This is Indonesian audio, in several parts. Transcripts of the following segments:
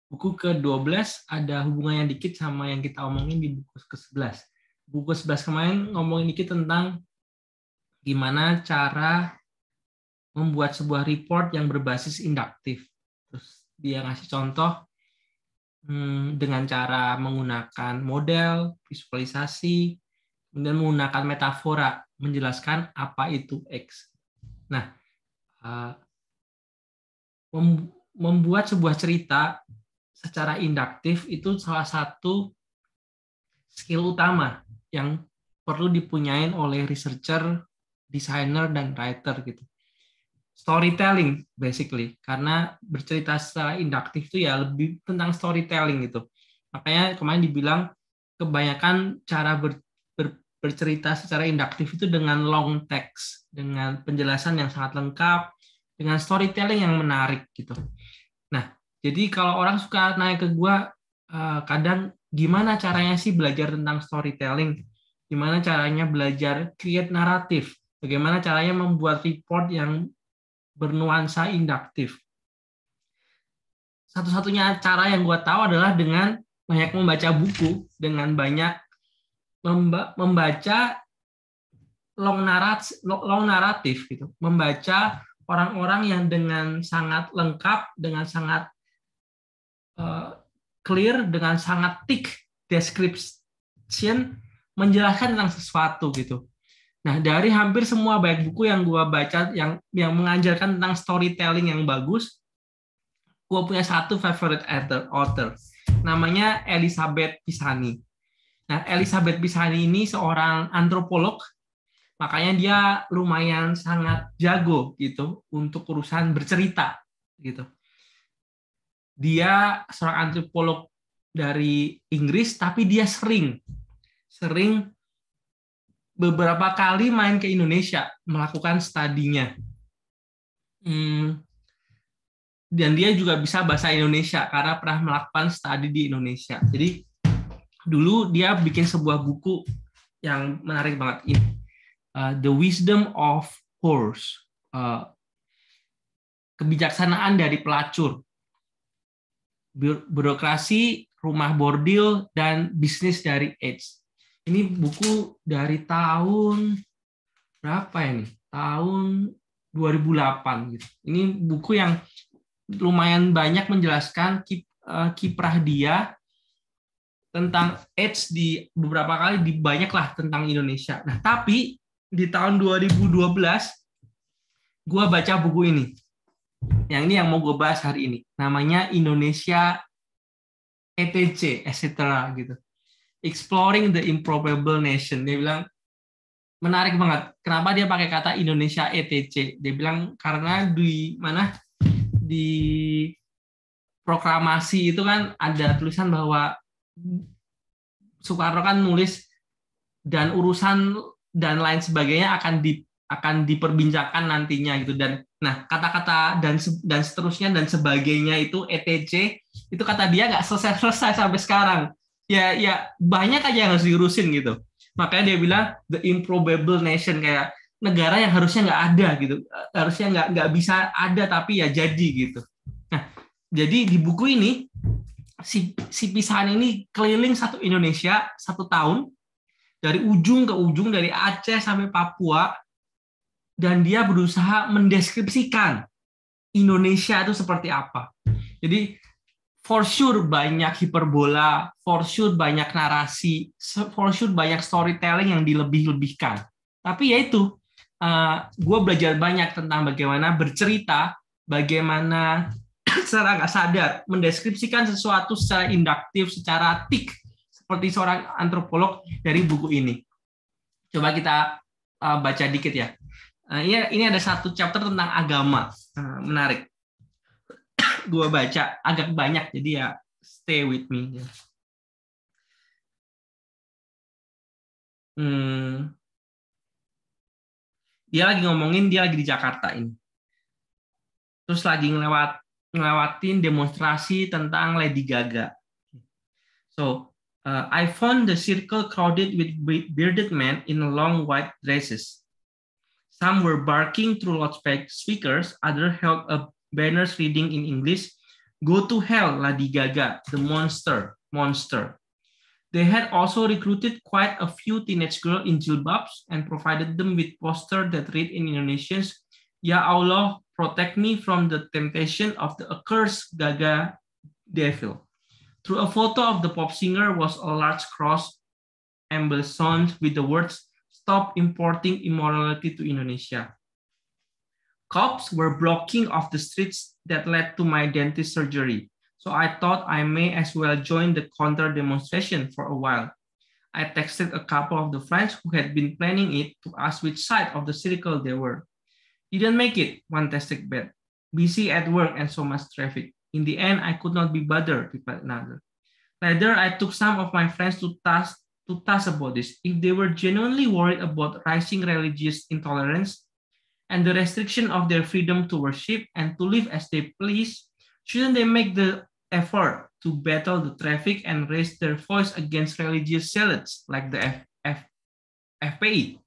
Buku ke-12 ada hubungannya dikit sama yang kita omongin di buku ke-11. Buku ke-11 kemarin ngomongin dikit tentang gimana cara membuat sebuah report yang berbasis induktif. Terus dia ngasih contoh dengan cara menggunakan model, visualisasi, kemudian menggunakan metafora, menjelaskan apa itu X. Nah, membuat sebuah cerita secara induktif itu salah satu skill utama yang perlu dipunyain oleh researcher, designer, dan writer gitu. Storytelling basically, karena bercerita secara induktif itu ya lebih tentang storytelling gitu. Makanya kemarin dibilang kebanyakan cara bercerita secara induktif itu dengan long text, dengan penjelasan yang sangat lengkap, dengan storytelling yang menarik gitu. Nah, jadi kalau orang suka nanya ke gue kadang gimana caranya sih belajar tentang storytelling, gimana caranya belajar create naratif, bagaimana caranya membuat report yang bernuansa induktif. Satu-satunya cara yang gue tahu adalah dengan banyak membaca buku, dengan banyak membaca long naratif gitu, membaca orang-orang yang dengan sangat lengkap, dengan sangat clear, dengan sangat thick description menjelaskan tentang sesuatu gitu. Nah, dari hampir semua baik buku yang gue baca yang mengajarkan tentang storytelling yang bagus, gue punya satu favorite author, namanya Elizabeth Pisani. Nah, Elizabeth Pisani ini seorang antropolog, makanya dia lumayan sangat jago gitu untuk urusan bercerita gitu. Dia seorang antropolog dari Inggris, tapi dia sering beberapa kali main ke Indonesia melakukan studinya. Dan dia juga bisa bahasa Indonesia karena pernah melakukan studi di Indonesia. Jadi dulu dia bikin sebuah buku yang menarik banget ini, The Wisdom of Horse, kebijaksanaan dari pelacur, birokrasi, rumah bordil, dan bisnis dari AIDS. Ini buku dari tahun berapa ini? Tahun 2008 gitu. Ini buku yang lumayan banyak menjelaskan kiprah dia tentang AIDS di beberapa kali di banyak lah tentang Indonesia. Nah, tapi di tahun 2012 gue baca buku ini. Yang ini yang mau gue bahas hari ini. Namanya Indonesia ETC, etc. gitu. Exploring the Improbable Nation. Dia bilang menarik banget. Kenapa dia pakai kata Indonesia ETC? Dia bilang karena di proklamasi itu kan ada tulisan bahwa Soekarno kan nulis dan urusan dan lain sebagainya akan diperbincangkan nantinya gitu. Dan nah kata-kata dan seterusnya dan sebagainya itu ETC itu kata dia nggak selesai sampai sekarang. Ya banyak aja yang harus diurusin gitu. Makanya dia bilang the improbable nation, kayak negara yang harusnya nggak ada gitu, harusnya nggak bisa ada tapi ya jadi gitu. Nah, jadi di buku ini si Pisani ini keliling satu Indonesia 1 tahun dari ujung ke ujung, dari Aceh sampai Papua, dan dia berusaha mendeskripsikan Indonesia itu seperti apa. Jadi for sure banyak hiperbola, for sure banyak narasi, for sure banyak storytelling yang dilebih-lebihkan. Tapi ya itu, gue belajar banyak tentang bagaimana bercerita, bagaimana secara nggak sadar mendeskripsikan sesuatu secara induktif, secara thick, seperti seorang antropolog dari buku ini. Coba kita baca dikit ya. Ini ada satu chapter tentang agama, menarik. Gue baca agak banyak, jadi ya stay with me. Dia lagi ngomongin dia lagi di Jakarta ini, terus lagi ngelewatin demonstrasi tentang Lady Gaga. So I found the circle crowded with bearded men in long white dresses. Some were barking through loudspeakers, others held up banners reading in English, Go to hell, Lady Gaga, the monster. They had also recruited quite a few teenage girls in jilbabs and provided them with posters that read in Indonesian, Ya Allah, protect me from the temptation of the accursed Gaga devil. Through a photo of the pop singer was a large cross emblazoned with the words, Stop importing immorality to Indonesia. Cops were blocking off the streets that led to my dentist surgery, so I thought I may as well join the counter demonstration for a while. I texted a couple of the friends who had been planning it to ask which side of the circle they were. Didn't make it, one texted back. Busy at work and so much traffic. In the end, I could not be bothered, replied another. Later, I took some of my friends to task about this. If they were genuinely worried about rising religious intolerance and the restriction of their freedom to worship and to live as they please, shouldn't they make the effort to battle the traffic and raise their voice against religious zealots like the FPI?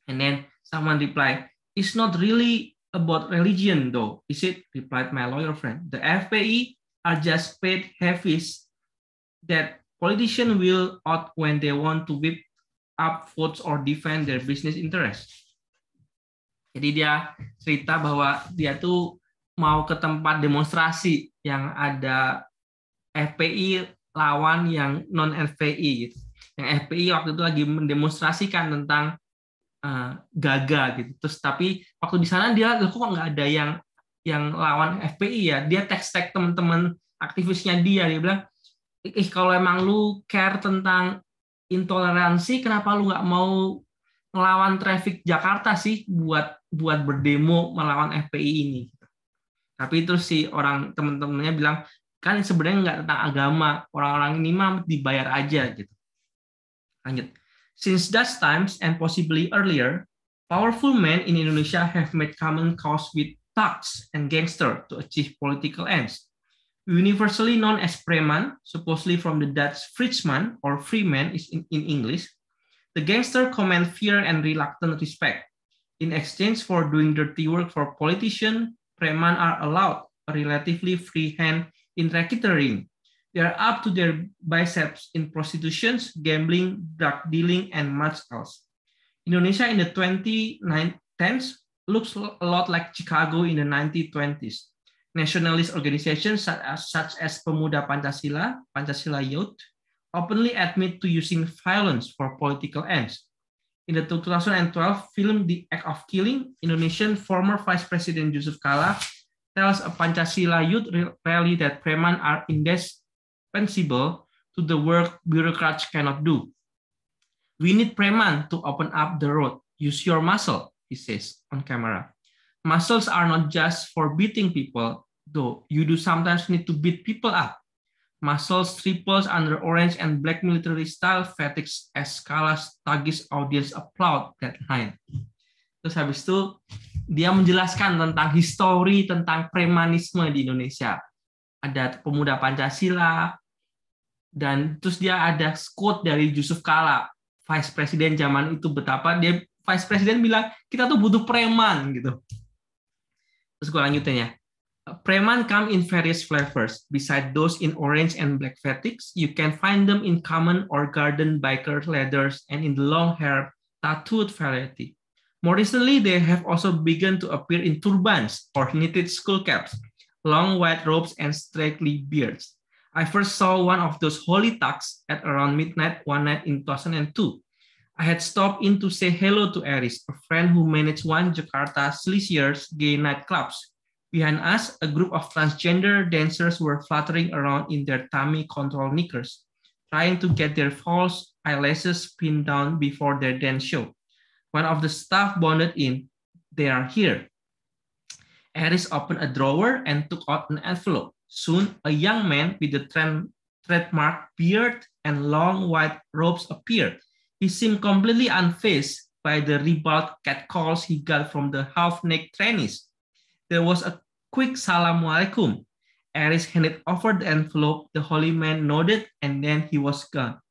And then someone replied, it's not really about religion though, is it? Replied my lawyer friend. The FPI are just paid heavies that politicians will out when they want to whip up votes or defend their business interests. Jadi dia cerita bahwa dia tuh mau ke tempat demonstrasi yang ada FPI lawan yang non FPI gitu. Yang FPI waktu itu lagi mendemonstrasikan tentang Gaga gitu. Terus tapi waktu di sana dia kok nggak ada yang lawan FPI ya. Dia tag teman-teman aktivisnya dia bilang, kalau emang lu care tentang intoleransi, kenapa lu nggak mau melawan traffic Jakarta sih buat berdemo melawan FPI ini. Tapi terus si orang teman-temannya bilang, kan sebenarnya nggak tentang agama, orang-orang ini mah dibayar aja gitu. Lanjut. Since that times and possibly earlier, powerful men in Indonesia have made common cause with thugs and gangsters to achieve political ends. Universally known as preman, supposedly from the Dutch Frenchman or freeman is in English, the gangster command fear and reluctant respect. In exchange for doing dirty work for politicians, preman are allowed a relatively free hand in racketeering. They are up to their biceps in prostitution, gambling, drug dealing, and much else. Indonesia in the 2010s looks a lot like Chicago in the 1920s. Nationalist organizations such as Pemuda Pancasila, Pancasila Youth, openly admit to using violence for political ends. In the 2012 film The Act of Killing, Indonesian former Vice President Yusuf Kala tells a Pancasila youth rally that preman are indispensable to the work bureaucrats cannot do. We need preman to open up the road. Use your muscle, he says on camera. Muscles are not just for beating people, though you do sometimes need to beat people up. Muscles triples under orange and black military style fatigues as Kala's thuggish audience applaud that night. Terus habis itu dia menjelaskan tentang histori tentang premanisme di Indonesia. Ada Pemuda Pancasila, dan terus dia ada quote dari Yusuf Kala, Vice President zaman itu, betapa dia Vice President bilang kita tuh butuh preman gitu. Terus gue lanjutin ya. Preman come in various flavors. Beside those in orange and black fatigues, you can find them in common or garden biker leathers and in the long hair tattooed variety. More recently, they have also begun to appear in turbans or knitted skull caps, long white robes, and straggly beards. I first saw one of those holy thugs at around midnight one night in 2002. I had stopped in to say hello to Aris, a friend who managed one Jakarta Sleazier's gay nightclubs. Behind us, a group of transgender dancers were fluttering around in their tummy control knickers, trying to get their false eyelashes pinned down before their dance show. One of the staff bounded in. They are here. Aris opened a drawer and took out an envelope. Soon, a young man with a trademark beard and long white robes appeared. He seemed completely unfazed by the ribald catcalls he got from the half-naked trainees. There was a quick Assalamualaikum. Aris handed over the envelope. The holy man nodded, and then he was gone.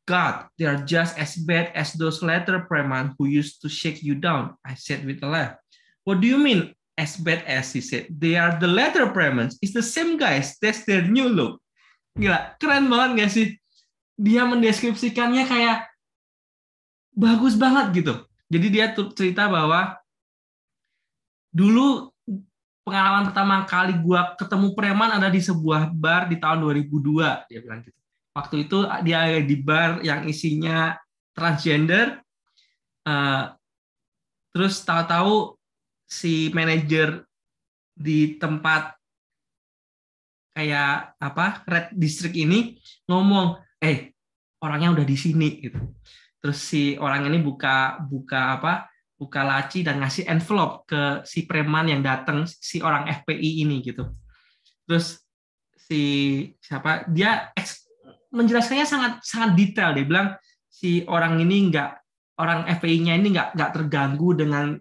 God, they are just as bad as those latter preman who used to shake you down, I said with a laugh. What do you mean? as bad as he said. They are the leather Premans. It's the same guys. That's their new look. Gila, keren banget nggak sih? Dia mendeskripsikannya kayak bagus banget gitu. Jadi dia tuh cerita bahwa dulu pengalaman pertama kali gua ketemu preman ada di sebuah bar di tahun 2002, dia bilang gitu. Waktu itu dia di bar yang isinya transgender, terus tahu-tahu si manajer di tempat kayak apa Red District ini ngomong, orangnya udah di sini gitu. Terus si orang ini buka laci dan ngasih envelope ke si preman yang datang, si orang FPI ini gitu. Terus dia menjelaskannya sangat detail. Dia bilang si orang ini orang FPI-nya ini nggak terganggu dengan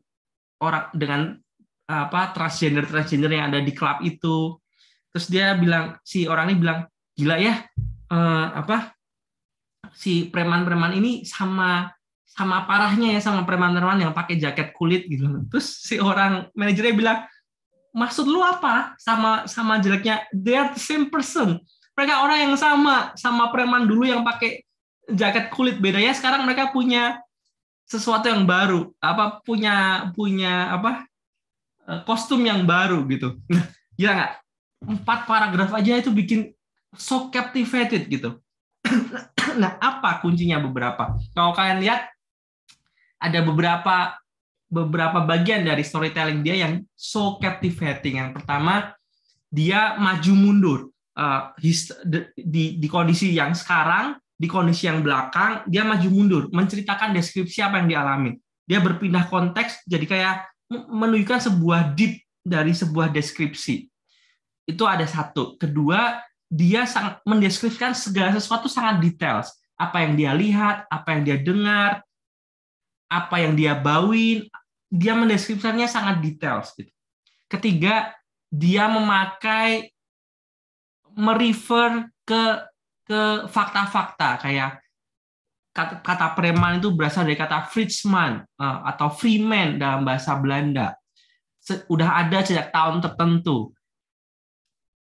transgender yang ada di klub itu. Terus dia bilang, si orang ini bilang, gila ya, si preman-preman ini sama parahnya ya sama preman-preman yang pakai jaket kulit gitu. Terus si orang manajernya bilang, maksud lu apa sama jeleknya? They are the same person. Mereka orang yang sama preman dulu yang pakai jaket kulit. Bedanya sekarang mereka punya sesuatu yang baru, punya kostum yang baru gitu. Gila nggak? 4 paragraf aja itu bikin so captivated gitu. Nah, apa kuncinya beberapa? Kalau kalian lihat ada beberapa bagian dari storytelling dia yang so captivating. Yang pertama, dia maju mundur di kondisi yang sekarang, di kondisi yang belakang, dia maju mundur, menceritakan deskripsi apa yang dialami. Dia berpindah konteks, jadi kayak menunjukkan sebuah deep dari sebuah deskripsi. Itu ada satu. Kedua, dia sangat mendeskripsikan segala sesuatu sangat detail. Apa yang dia lihat, apa yang dia dengar, apa yang dia bauin, dia mendeskripsikannya sangat detail. Ketiga, dia merefer ke fakta-fakta, kayak kata preman itu berasal dari kata Frenchman atau freeman dalam bahasa Belanda. Udah ada sejak tahun tertentu.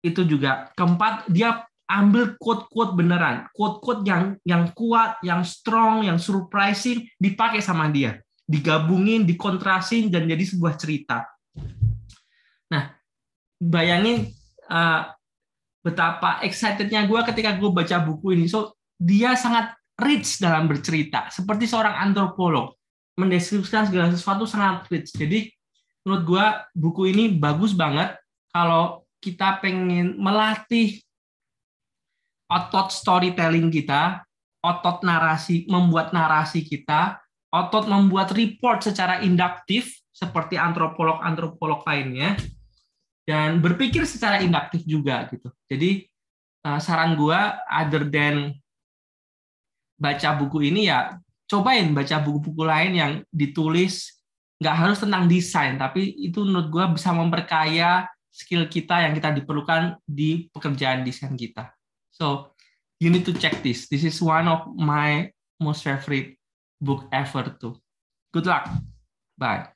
Itu juga. Keempat, dia ambil quote-quote beneran, quote-quote yang kuat, yang strong, yang surprising, dipakai sama dia, digabungin, dikontrasin, dan jadi sebuah cerita. Nah, bayangin betapa excitednya gue ketika gue baca buku ini. So, dia sangat rich dalam bercerita, seperti seorang antropolog, mendeskripsikan segala sesuatu sangat rich. Jadi, menurut gue buku ini bagus banget kalau kita pengen melatih otot storytelling kita, otot narasi, membuat narasi kita, otot membuat report secara induktif seperti antropolog lainnya, dan berpikir secara induktif juga gitu. Jadi saran gue, other than baca buku ini ya, cobain baca buku-buku lain yang ditulis nggak harus tentang desain, tapi itu menurut gue bisa memperkaya skill kita yang kita diperlukan di pekerjaan desain kita. So, you need to check this. This is one of my most favorite book ever too. Good luck. Bye.